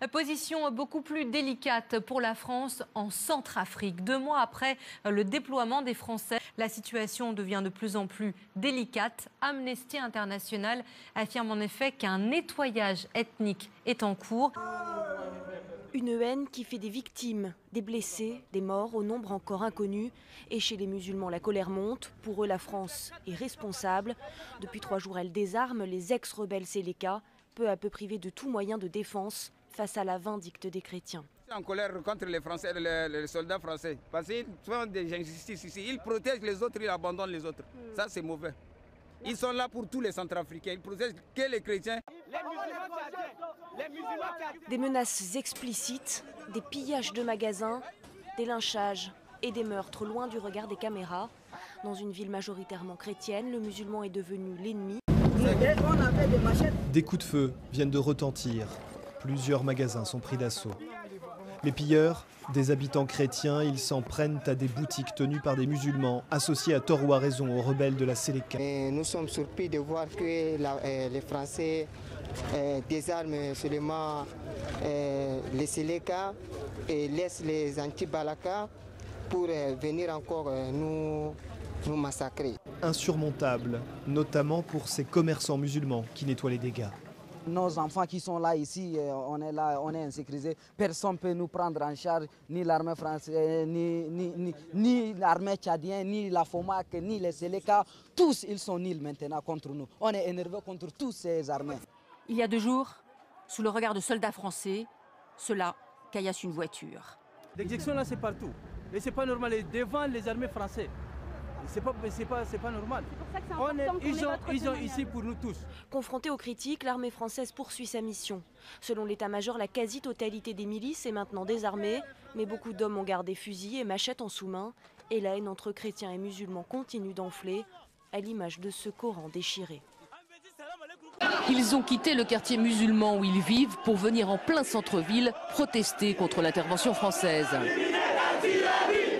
Position beaucoup plus délicate pour la France en Centrafrique. 2 mois après le déploiement des Français, la situation devient de plus en plus délicate. Amnesty International affirme en effet qu'un nettoyage ethnique est en cours. Une haine qui fait des victimes, des blessés, des morts au nombre encore inconnu. Et chez les musulmans, la colère monte. Pour eux, la France est responsable. Depuis 3 jours, elle désarme les ex-rebelles Séléka, peu à peu privés de tout moyen de défense face à la vindicte des chrétiens. En colère contre les Français, les soldats français, parce qu'ils font des injustices ici. Ils protègent les autres, ils abandonnent les autres. Ça, c'est mauvais. Ils sont là pour tous les Centrafricains. Ils protègent que les chrétiens. Des menaces explicites, des pillages de magasins, des lynchages et des meurtres loin du regard des caméras. Dans une ville majoritairement chrétienne, le musulman est devenu l'ennemi. Des coups de feu viennent de retentir. Plusieurs magasins sont pris d'assaut. Les pilleurs, des habitants chrétiens, ils s'en prennent à des boutiques tenues par des musulmans, associés à tort ou à raison aux rebelles de la Séléka. Nous sommes surpris de voir que les Français désarment seulement les Séléka et laissent les anti-Balaka pour venir encore nous massacrer. Insurmontable, notamment pour ces commerçants musulmans qui nettoient les dégâts. Nos enfants qui sont là ici, on est là, on est insécurisé. Personne ne peut nous prendre en charge, ni l'armée française, ni l'armée tchadienne, ni la FOMAC, ni les Séléka. Tous, ils sont nuls maintenant contre nous. On est énervé contre tous ces armées. Il y a 2 jours, sous le regard de soldats français, ceux-là caillassent une voiture. L'exécution là, c'est partout. Et c'est pas normal. Et devant les armées françaises. C'est pas normal. Ils sont ici pour nous tous. Confrontée aux critiques, l'armée française poursuit sa mission. Selon l'état-major, la quasi-totalité des milices est maintenant désarmée, mais beaucoup d'hommes ont gardé fusils et machettes en sous-main. Et la haine entre chrétiens et musulmans continue d'enfler, à l'image de ce Coran déchiré. Ils ont quitté le quartier musulman où ils vivent pour venir en plein centre-ville protester contre l'intervention française.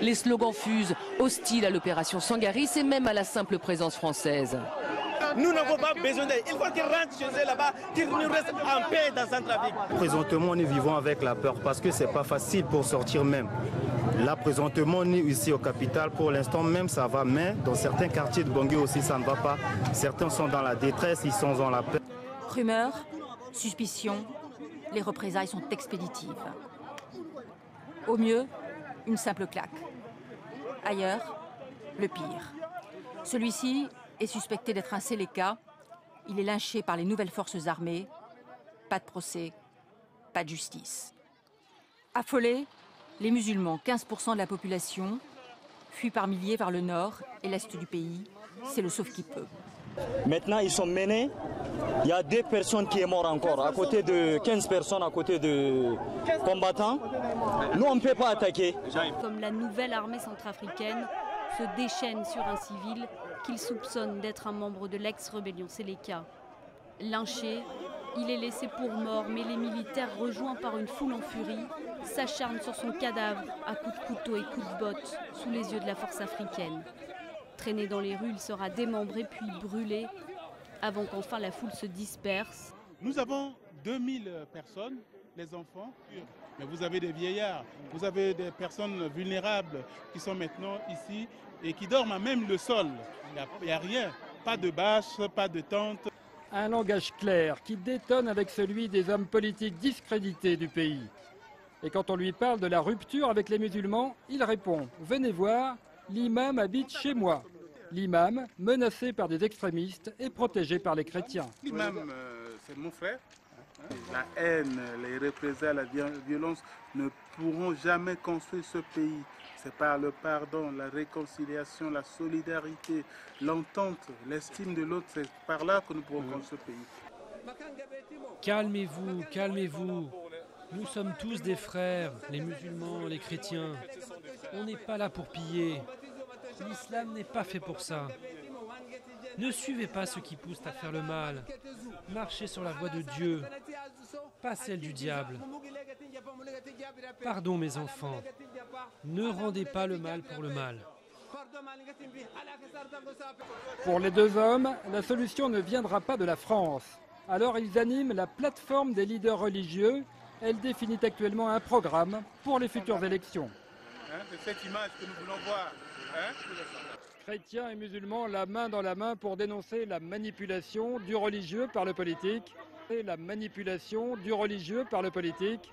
Les slogans fusent, hostiles à l'opération Sangaris et même à la simple présence française. Nous n'avons pas besoin d'aide. Il faut qu'ils rentrent chez eux là-bas, qu'ils nous restent en paix dans Centrafrique. Présentement, nous vivons avec la peur parce que ce n'est pas facile pour sortir même. Là, présentement, on est ici au capital. Pour l'instant, même ça va, mais dans certains quartiers de Bangui aussi, ça ne va pas. Certains sont dans la détresse, ils sont dans la peur. Rumeurs, suspicions, les représailles sont expéditives. Au mieux, une simple claque. Ailleurs, le pire. Celui-ci est suspecté d'être un Séléka. Il est lynché par les nouvelles forces armées. Pas de procès, pas de justice. Affolés, les musulmans, 15% de la population, fuient par milliers vers le nord et l'est du pays. C'est le sauve qui peut. Maintenant, ils sont menés. Il y a 2 personnes qui sont mortes encore, à côté de 15 personnes, à côté de combattants. Nous, on ne peut pas attaquer. Comme la nouvelle armée centrafricaine se déchaîne sur un civil qu'il soupçonne d'être un membre de l'ex-rébellion Séléka. Lynché, il est laissé pour mort, mais les militaires, rejoints par une foule en furie, s'acharnent sur son cadavre à coups de couteau et coups de botte sous les yeux de la force africaine. Traîné dans les rues, il sera démembré puis brûlé avant qu'enfin la foule se disperse. Nous avons 2000 personnes, les enfants, mais vous avez des vieillards, vous avez des personnes vulnérables qui sont maintenant ici et qui dorment à même le sol. Il n'y a rien, pas de bâche, pas de tente. Un langage clair qui détonne avec celui des hommes politiques discrédités du pays. Et quand on lui parle de la rupture avec les musulmans, il répond « Venez voir, l'imam habite chez moi ». L'imam, menacé par des extrémistes et protégé par les chrétiens. L'imam, c'est mon frère. La haine, les représailles, la violence ne pourront jamais construire ce pays. C'est par le pardon, la réconciliation, la solidarité, l'entente, l'estime de l'autre. C'est par là que nous pourrons construire ce pays. Calmez-vous, calmez-vous. Nous sommes tous des frères, les musulmans, les chrétiens. On n'est pas là pour piller. L'islam n'est pas fait pour ça. Ne suivez pas ceux qui poussent à faire le mal. Marchez sur la voie de Dieu, pas celle du diable. Pardon mes enfants, ne rendez pas le mal pour le mal. Pour les 2 hommes, la solution ne viendra pas de la France. Alors ils animent la plateforme des leaders religieux Elle définit actuellement un programme pour les futures élections. C'est cette image que nous voulons voir. Chrétiens et musulmans, la main dans la main pour dénoncer la manipulation du religieux par le politique. Et la manipulation du religieux par le politique.